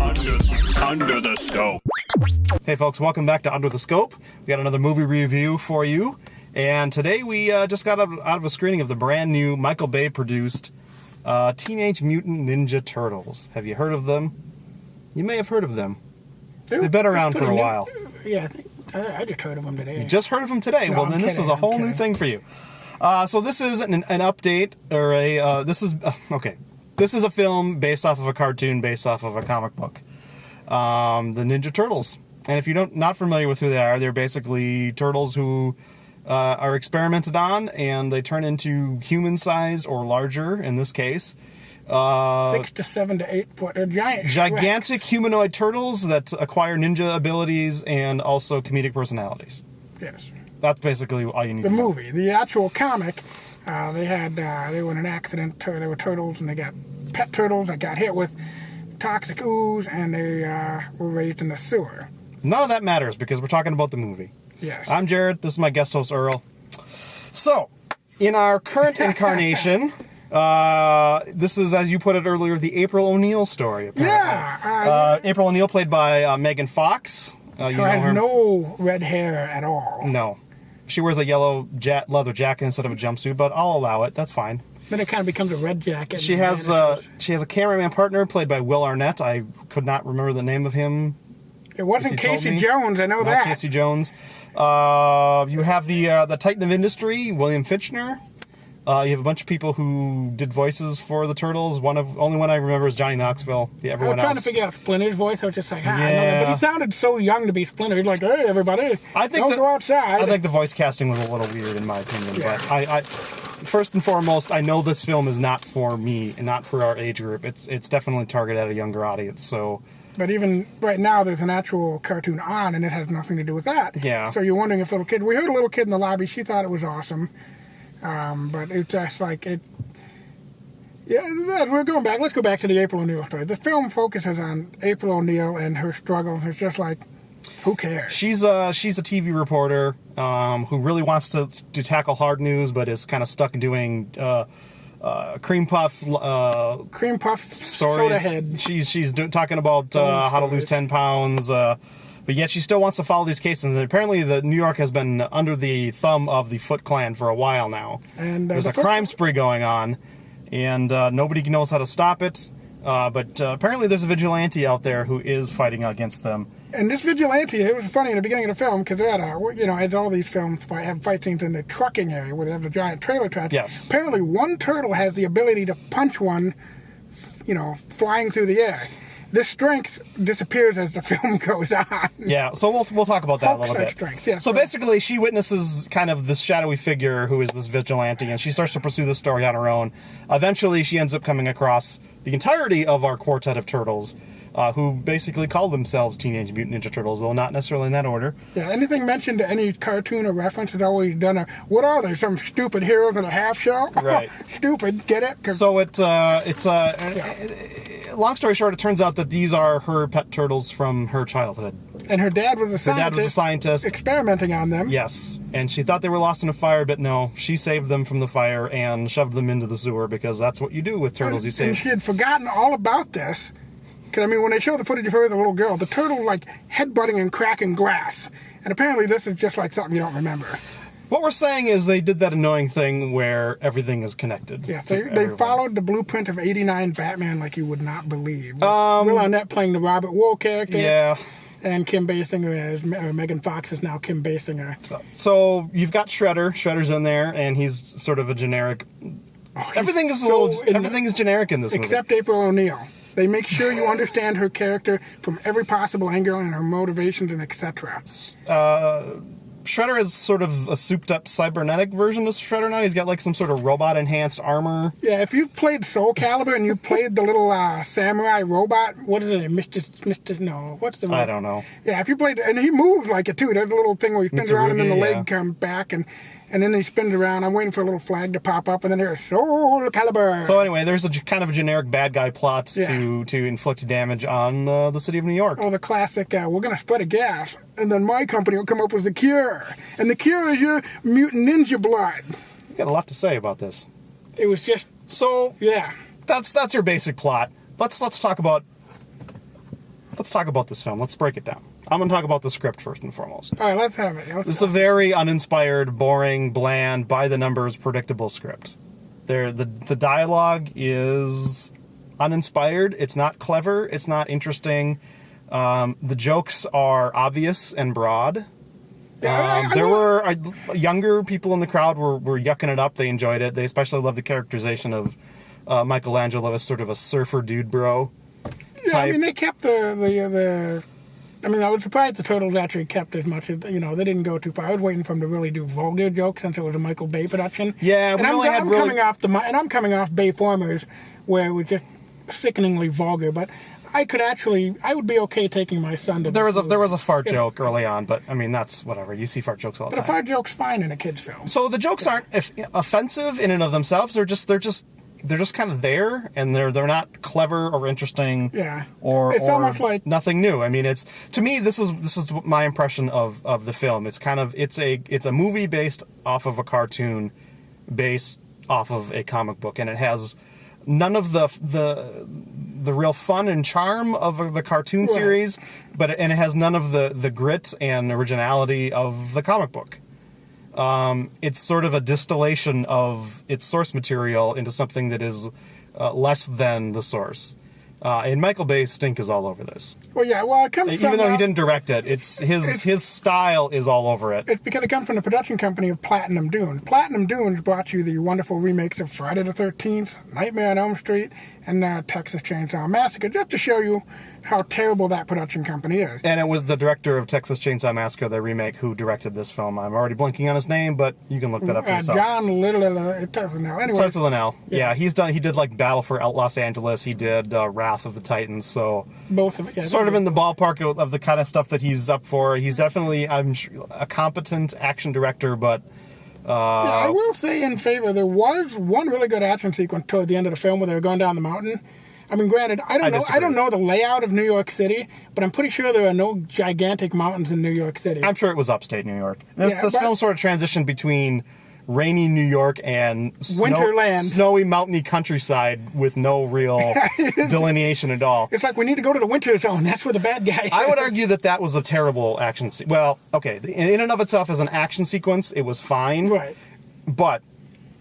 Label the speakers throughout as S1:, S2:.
S1: Under the Scope.
S2: Hey folks, welcome back to Under the Scope. We got another movie review for you. And today we just got out of a screening of the brand new Michael Bay produced Teenage Mutant Ninja Turtles. Have you heard of them? You may have heard of them. They've been around for a while.
S3: Yeah, I just heard of them today.
S2: You just heard of them today?
S3: No,
S2: Well, then this is a whole new thing for you. So this is an update, or this is a film based off of a cartoon, based off of a comic book. The Ninja Turtles. And if you're not familiar with who they are, they're basically turtles who are experimented on, and they turn into human-sized or larger, in this case.
S3: 6 to 7 to 8 foot. They're
S2: gigantic humanoid turtles that acquire ninja abilities and also comedic personalities.
S3: Yes.
S2: That's basically all you need to know.
S3: The movie. The actual comic, they were in an accident. They were turtles, and they got pet turtles that got hit with toxic ooze, and they were raised in the sewer.
S2: None of that matters because we're talking about the movie.
S3: Yes.
S2: I'm Jared. This is my guest host, Earl. So, in our current incarnation, this is, as you put it earlier, the April O'Neil story, apparently.
S3: Yeah.
S2: April O'Neil, played by Megan Fox.
S3: Who has no red hair at all.
S2: No. She wears a yellow leather jacket instead of a jumpsuit, but I'll allow it. That's fine.
S3: Then it kind of becomes a red jacket.
S2: She has a cameraman partner played by Will Arnett. I could not remember the name of him.
S3: It wasn't Casey Jones, I know that.
S2: Casey Jones. You have the Titan of Industry, William Fichtner. You have a bunch of people who did voices for the Turtles. Only one I remember is Johnny Knoxville.
S3: I was trying to figure out Splinter's voice. I was just like, I know that. But he sounded so young to be Splinter. He's like, hey, everybody, don't go outside.
S2: I think the voice casting was a little weird, in my opinion.
S3: Yeah.
S2: But I first and foremost, I know this film is not for me and not for our age group. It's definitely targeted at a younger audience. So.
S3: But even right now, there's an actual cartoon on, and it has nothing to do with that.
S2: Yeah.
S3: So you're wondering if little kid. We heard a little kid in the lobby. She thought it was awesome. But it's just like it. Yeah, we're going back. Let's go back to the April O'Neil story. The film focuses on April O'Neil and her struggle. It's just like, who cares?
S2: She's a TV reporter who really wants to tackle hard news, but is kind of stuck doing cream puff stories.
S3: Soda head.
S2: She's talking about how to lose 10 pounds. But yet she still wants to follow these cases. And apparently New York has been under the thumb of the Foot Clan for a while now. And there's a crime spree going on, and nobody knows how to stop it. But apparently there's a vigilante out there who is fighting against them.
S3: And this vigilante, it was funny in the beginning of the film, because they had, as all these films have fight scenes in the trucking area where they have the giant trailer traps.
S2: Yes.
S3: Apparently one turtle has the ability to punch one, flying through the air. This strength disappears as the film goes on.
S2: Yeah, so we'll talk about that a little bit.
S3: Strength. Yeah,
S2: so basically, she witnesses kind of this shadowy figure who is this vigilante, and she starts to pursue the story on her own. Eventually, she ends up coming across the entirety of our quartet of turtles, who basically call themselves Teenage Mutant Ninja Turtles, though not necessarily in that order.
S3: Yeah, anything mentioned to any cartoon or reference is always done. What are they? Some stupid heroes in a half shell?
S2: Right.
S3: Stupid, get it?
S2: So long story short, it turns out that these are her pet turtles from her childhood.
S3: And her dad was a scientist.
S2: Her dad was a scientist.
S3: Experimenting on them.
S2: Yes. And she thought they were lost in a fire, but no. She saved them from the fire and shoved them into the sewer because that's what you do with turtles. You save.
S3: And she had forgotten all about this. Because, when they show the footage of her as a little girl, the turtle, headbutting and cracking glass. And apparently this is just like something you don't remember.
S2: What we're saying is they did that annoying thing where everything is connected.
S3: Yes, they followed the blueprint of '89 Batman like you would not believe. Will Arnett playing the Robert Wool character.
S2: Yeah.
S3: And Kim Basinger as Megan Fox is now Kim Basinger.
S2: So you've got Shredder. Shredder's in there, and he's sort of a generic. Everything is generic in this movie.
S3: Except April O'Neil. They make sure you understand her character from every possible angle and her motivations and etc.
S2: Shredder is sort of a souped-up cybernetic version of Shredder now. He's got some sort of robot-enhanced armor.
S3: Yeah, if you've played Soul Calibur and you played the little samurai robot, what is it? What's the?
S2: I don't know.
S3: Yeah, if you played, and he moves like it too. There's a little thing where he spins around and then the leg comes back and then he spins around. I'm waiting for a little flag to pop up, and then there's Soul Calibur.
S2: So anyway, there's a kind of a generic bad guy plot to inflict damage on the city of New York.
S3: Oh, the classic, we're going to spread a gas, and then my company will come up with the cure. And the cure is your mutant ninja blood.
S2: You got a lot to say about this.
S3: It was just...
S2: So,
S3: yeah.
S2: That's your basic plot. Let's talk about let's talk about this film. Let's break it down. I'm going to talk about the script first and foremost.
S3: All right, let's have it.
S2: This is a very uninspired, boring, bland, by-the-numbers, predictable script. The dialogue is uninspired. It's not clever. It's not interesting. The jokes are obvious and broad. There were younger people in the crowd were yucking it up. They enjoyed it. They especially loved the characterization of Michelangelo as sort of a surfer dude bro.
S3: Yeah,
S2: type.
S3: I mean, they kept the. I mean, I was surprised the Turtles actually kept as much as, they didn't go too far. I was waiting for them to really do vulgar jokes since it was a Michael Bay production.
S2: Yeah,
S3: I'm coming off Bay Formers, where it was just sickeningly vulgar, but I would be okay taking my son to.
S2: There was a fart joke early on, but I mean that's whatever. You see fart jokes all the time.
S3: But a fart joke's fine in a kid's film.
S2: So the jokes aren't offensive in and of themselves. They're just kind of there, and they're not clever or interesting.
S3: Yeah.
S2: Or
S3: it's almost like
S2: nothing new. I mean, to me this is my impression of the film. It's kind of it's a movie based off of a cartoon, based off of a comic book, and it has none of the real fun and charm of the cartoon series, and it has none of the grit and originality of the comic book. It's sort of a distillation of its source material into something that is less than the source. And Michael Bay's stink is all over this.
S3: Well, yeah. Well, it comes
S2: even though he didn't direct it, his style is all over it.
S3: It's because it comes from the production company of Platinum Dunes. Platinum Dunes brought you the wonderful remakes of Friday the 13th, Nightmare on Elm Street, and Texas Chainsaw Massacre, just to show you how terrible that production company is.
S2: And it was the director of Texas Chainsaw Massacre, the remake, who directed this film. I'm already blanking on his name, but you can look that up for yourself.
S3: John Little. It starts with an L. Anyway,
S2: starts with an L. Yeah, he did like Battle for Los Angeles. He did Wrath of the Titans. So
S3: both of it,
S2: sort of in the ballpark of the kind of stuff that he's up for. He's definitely, I'm sure, a competent action director, but.
S3: I will say in favor, there was one really good action sequence toward the end of the film where they were going down the mountain. I mean, granted, I don't know the layout of New York City, but I'm pretty sure there are no gigantic mountains in New York City.
S2: I'm sure it was upstate New York. This film sort of transitioned between rainy New York and
S3: Winterland,
S2: snowy, mountainy countryside with no real delineation at all.
S3: It's like we need to go to the winter zone. That's where the bad guy is.
S2: I would argue that was a terrible action sequence. Well, okay, in and of itself as an action sequence, it was fine.
S3: Right.
S2: But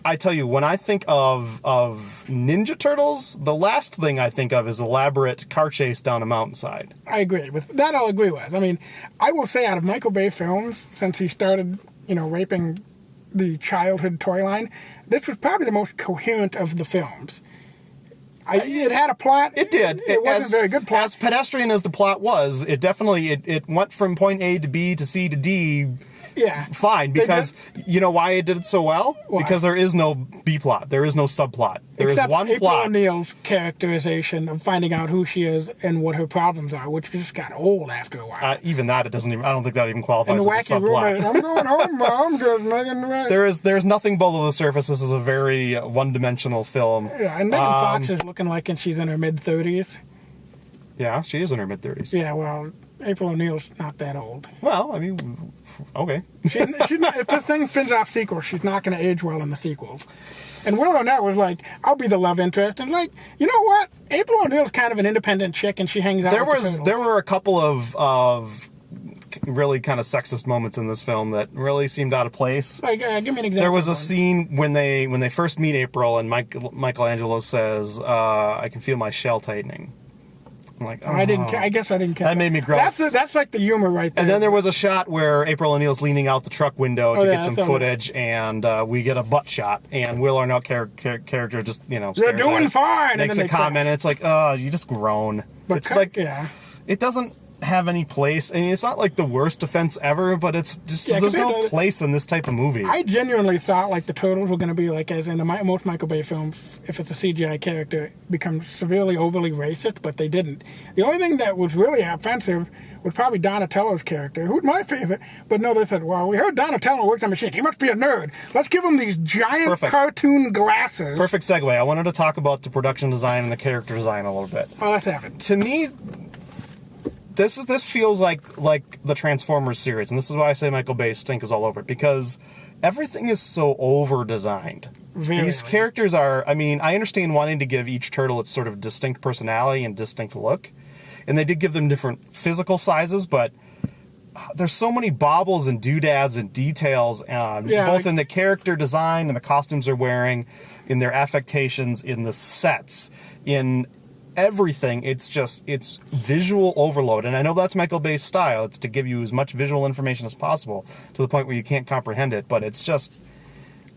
S2: I tell you, when I think of Ninja Turtles, the last thing I think of is elaborate car chase down a mountainside.
S3: I agree with that. I'll agree with. I mean, I will say out of Michael Bay films, since he started, raping the childhood toy line, this was probably the most coherent of the films. It had a plot.
S2: It did.
S3: It wasn't a very good plot.
S2: As pedestrian as the plot was, it definitely it went from point A to B to C to D.
S3: Yeah.
S2: Fine, because you know why it did it so well?
S3: Why?
S2: Because there is no B plot. There is no subplot. There
S3: Except
S2: is one
S3: April
S2: plot.
S3: O'Neil's characterization of finding out who she is and what her problems are, which just got old after a while.
S2: Even that, it doesn't even. I don't think that even qualifies
S3: And the
S2: as a
S3: wacky
S2: subplot.
S3: roommate, I'm going home, Mom, because Megan right.
S2: There's nothing below the surface. This is a very one-dimensional film.
S3: Yeah, and Megan Fox is looking like she's in her mid-30s.
S2: Yeah, she is in her mid-30s.
S3: Yeah, well, April O'Neil's not that old.
S2: Well, I mean, okay.
S3: She's not, if this thing spins off sequels, she's not going to age well in the sequels. And Will Arnett was like, I'll be the love interest. And like, you know what? April O'Neil's kind of an independent chick, and she hangs out with the
S2: There were a couple of really kind of sexist moments in this film that really seemed out of place.
S3: Like, give me an example.
S2: There was a scene when they first meet April, and Michelangelo says, I can feel my shell tightening. I'm like, oh.
S3: I guess I didn't catch
S2: that. Made me grow.
S3: That's like the humor right there.
S2: And then there was a shot where April O'Neil's leaning out the truck window to get some footage, and we get a butt shot, and Will Arnett character just,
S3: You're doing fine!
S2: Makes a comment, and it's like, oh, you just groan.
S3: But
S2: it's it doesn't have any place. I mean, it's not like the worst offense ever, but it's just there's no place in this type of movie.
S3: I genuinely thought like the Turtles were going to be like, as in most Michael Bay films, if it's a CGI character, becomes severely overly racist, but they didn't. The only thing that was really offensive was probably Donatello's character, who's my favorite. But no, they said, well, we heard Donatello works on machines. He must be a nerd. Let's give him these giant cartoon glasses.
S2: Perfect segue. I wanted to talk about the production design and the character design a little bit.
S3: Oh, let's have it.
S2: To me, this feels like the Transformers series, and this is why I say Michael Bay's stink is all over it, because everything is so over-designed. These characters are, I mean, I understand wanting to give each turtle its sort of distinct personality and distinct look, and they did give them different physical sizes, but there's so many baubles and doodads and details, both in the character design and the costumes they're wearing, in their affectations, in the sets, in everything. It's visual overload. And I know that's Michael Bay's style. It's to give you as much visual information as possible to the point where you can't comprehend it, but it's just...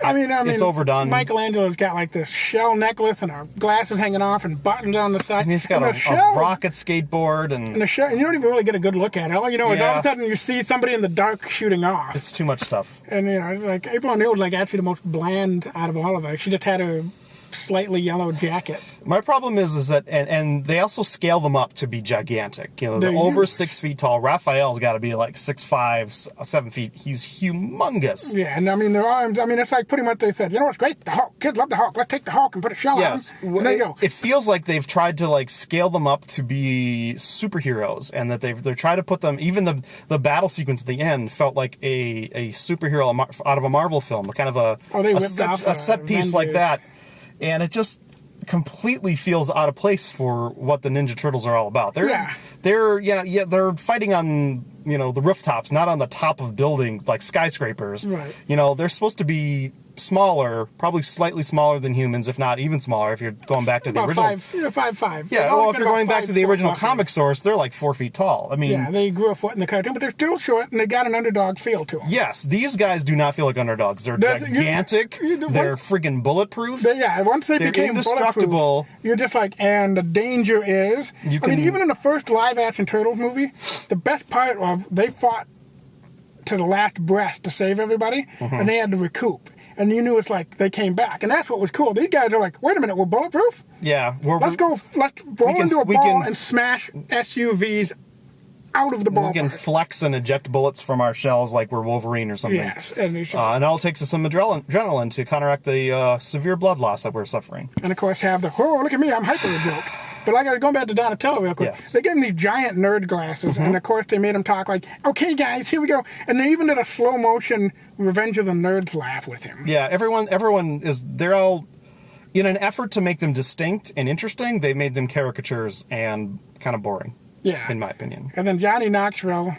S2: I mean, it's overdone.
S3: Michelangelo's got like this shell necklace and glasses hanging off and buttons on the side.
S2: And he's got a rocket shskateboard and
S3: the shell, and you don't even really get a good look at it. All all of a sudden you see somebody in the dark shooting off.
S2: It's too much stuff.
S3: And like April O'Neil was like actually the most bland out of all of us. She just had a slightly yellow jacket.
S2: My problem is that, and they also scale them up to be gigantic. They're over 6 feet tall. Raphael's got to be like 6'5", 7 feet. He's humongous.
S3: Yeah, and I mean their arms. I mean it's like pretty much they said, what's great? The Hulk. Kids love the Hulk. Let's take the Hulk and put a shell on him. And there you go.
S2: It feels like they've tried to like scale them up to be superheroes, and that they're trying to put them. Even the battle sequence at the end felt like a superhero out of a Marvel film, kind of a set piece like that. And it just completely feels out of place for what the Ninja Turtles are all about. They're fighting on the rooftops, not on the top of buildings like skyscrapers.
S3: Right.
S2: They're supposed to be smaller, probably slightly smaller than humans, if not even smaller. If you're going back to the original,
S3: 5'5".
S2: Yeah, well, if you're going back to the original comic source, they're like 4 feet tall. I mean,
S3: they grew a foot in the cartoon, but they're still short, and they got an underdog feel to them.
S2: Yes, these guys do not feel like underdogs. They're gigantic. They're freaking bulletproof.
S3: Once they became
S2: indestructible.
S3: You're just like, and the danger is. Even in the first live-action Turtles movie, the best part of they fought to the last breath to save everybody, and they had to recoup. And you knew it's like they came back. And that's what was cool. These guys are like, wait a minute, we're bulletproof?
S2: Yeah.
S3: Let's roll into a ball and smash SUVs out of the ballpark.
S2: We can flex and eject bullets from our shells like we're Wolverine or something.
S3: Yes. And
S2: all it takes is some adrenaline to counteract the severe blood loss that we're suffering.
S3: And, of course, have the, look at me, I'm hyper jokes. But going back to Donatello real quick, They gave him these giant nerd glasses, and, of course, they made him talk like, okay, guys, here we go. And they even did a slow-motion Revenge of the Nerds laugh with him.
S2: Yeah, everyone they're all, in an effort to make them distinct and interesting, they made them caricatures and kind of boring. Yeah. In my opinion.
S3: And then Johnny Knoxville,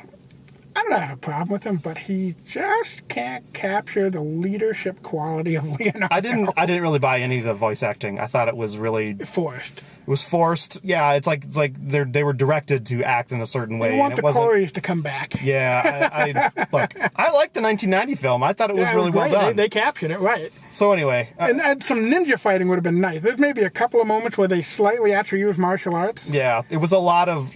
S3: I don't have a problem with him, but he just can't capture the leadership quality of Leonardo.
S2: I didn't really buy any of the voice acting. I thought it was really
S3: forced.
S2: It was forced. Yeah, it's like they were directed to act in a certain way.
S3: They want the Coreys to come back.
S2: Yeah, look, I liked the 1990 film. I thought it was really well done.
S3: They captured it right.
S2: So anyway,
S3: and some ninja fighting would have been nice. There's maybe a couple of moments where they slightly actually use martial arts.
S2: Yeah, it was a lot of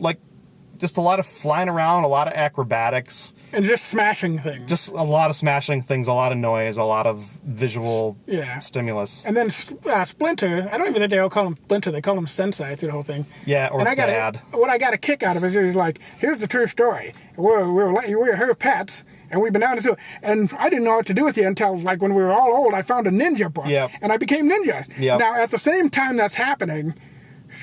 S2: just a lot of flying around, a lot of acrobatics.
S3: And just smashing things.
S2: Just a lot of smashing things, a lot of noise, a lot of visual stimulus.
S3: And then Splinter, I don't even think they all call him Splinter, they call him Sensei through the whole thing.
S2: Yeah, or Dad.
S3: What I got a kick out of it is like, here's the true story. We're her pets, and we've been out into it. And I didn't know what to do with you until, like, when we were all old, I found a ninja book.
S2: Yep.
S3: And I became ninjas.
S2: Yep.
S3: Now, at the same time that's happening,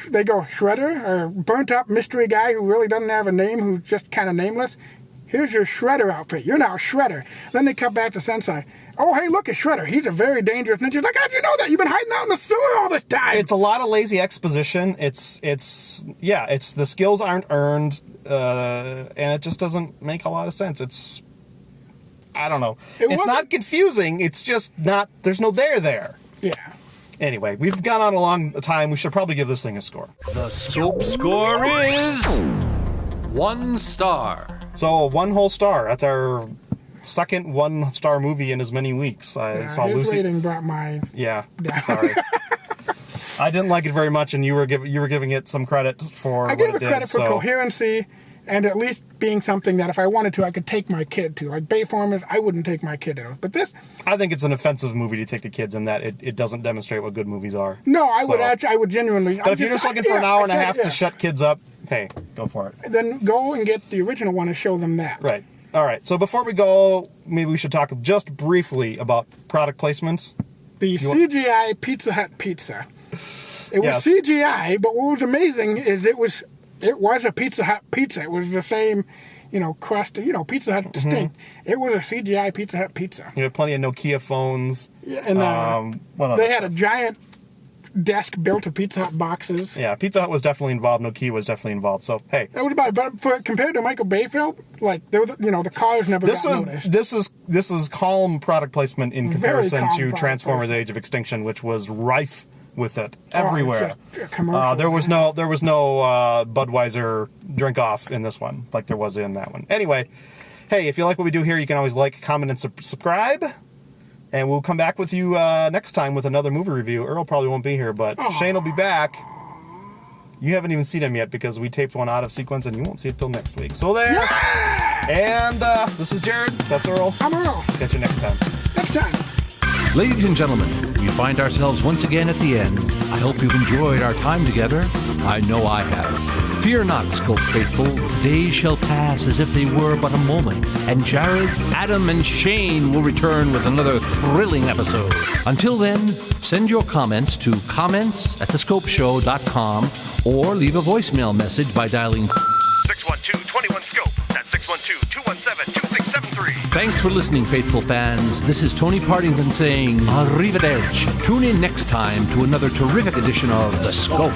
S3: they go, Shredder, or burnt up mystery guy who really doesn't have a name, who's just kind of nameless. Here's your Shredder outfit. You're now Shredder. Then they cut back to Sensei. Oh, hey, look at Shredder. He's a very dangerous ninja. Like, how'd you know that? You've been hiding out in the sewer all this time.
S2: It's a lot of lazy exposition. It's the skills aren't earned, and it just doesn't make a lot of sense. I don't know. It's not confusing. It's just not, there's no there.
S3: Yeah.
S2: Anyway, we've gone on a long time. We should probably give this thing a score.
S1: The Scope score is 1 star.
S2: So 1 whole star. That's our second 1-star movie in as many weeks. I saw
S3: his
S2: Lucy.
S3: rating brought mine.
S2: Yeah. Sorry. I didn't like it very much, and you were giving it some credit for.
S3: I gave it credit for coherency and at least being something that if I wanted to, I could take my kid to. Like Bayformers, I wouldn't take my kid to. But this,
S2: I think it's an offensive movie to take the kids in that it doesn't demonstrate what good movies are.
S3: No, I would genuinely.
S2: But if you're just looking for an hour and a half to shut kids up, hey, go for it.
S3: Then go and get the original one and show them that.
S2: Right. All right. So before we go, maybe we should talk just briefly about product placements.
S3: The CGI Pizza Hut pizza. It was CGI, but what was amazing is it was a Pizza Hut pizza. It was the same, crust. Pizza Hut distinct. It was a CGI Pizza Hut pizza.
S2: You had plenty of Nokia phones.
S3: Yeah, and
S2: what
S3: they had a giant desk built of Pizza Hut boxes.
S2: Yeah, Pizza Hut was definitely involved. No Key was definitely involved. So hey,
S3: That was about it. But compared to Michael Bay film, like they were, the cars never got noticed.
S2: this is calm product placement in
S3: Very
S2: comparison
S3: calm
S2: to
S3: product
S2: Transformers:
S3: placement.
S2: Age of Extinction, which was rife with it everywhere.
S3: Just a commercial.
S2: There was no Budweiser drink off in this one like there was in that one. Anyway, hey, if you like what we do here, you can always like, comment, and subscribe. And we'll come back with you next time with another movie review. Earl probably won't be here, but Shane will be back. You haven't even seen him yet because we taped one out of sequence, and you won't see it till next week. So there.
S3: Yeah!
S2: And this is Jared. That's Earl.
S3: I'm Earl.
S2: Catch you next time.
S3: Next time.
S1: Ladies and gentlemen, we find ourselves once again at the end. I hope you've enjoyed our time together. I know I have. Fear not, Scope Faithful. Days shall pass as if they were but a moment, and Jared, Adam, and Shane will return with another thrilling episode. Until then, send your comments to comments@thescopeshow.com or leave a voicemail message by dialing
S4: 612-21-SCOPE. That's 612-217-2673.
S1: Thanks for listening, faithful fans. This is Tony Partington saying arrivederci. Tune in next time to another terrific edition of The Scope.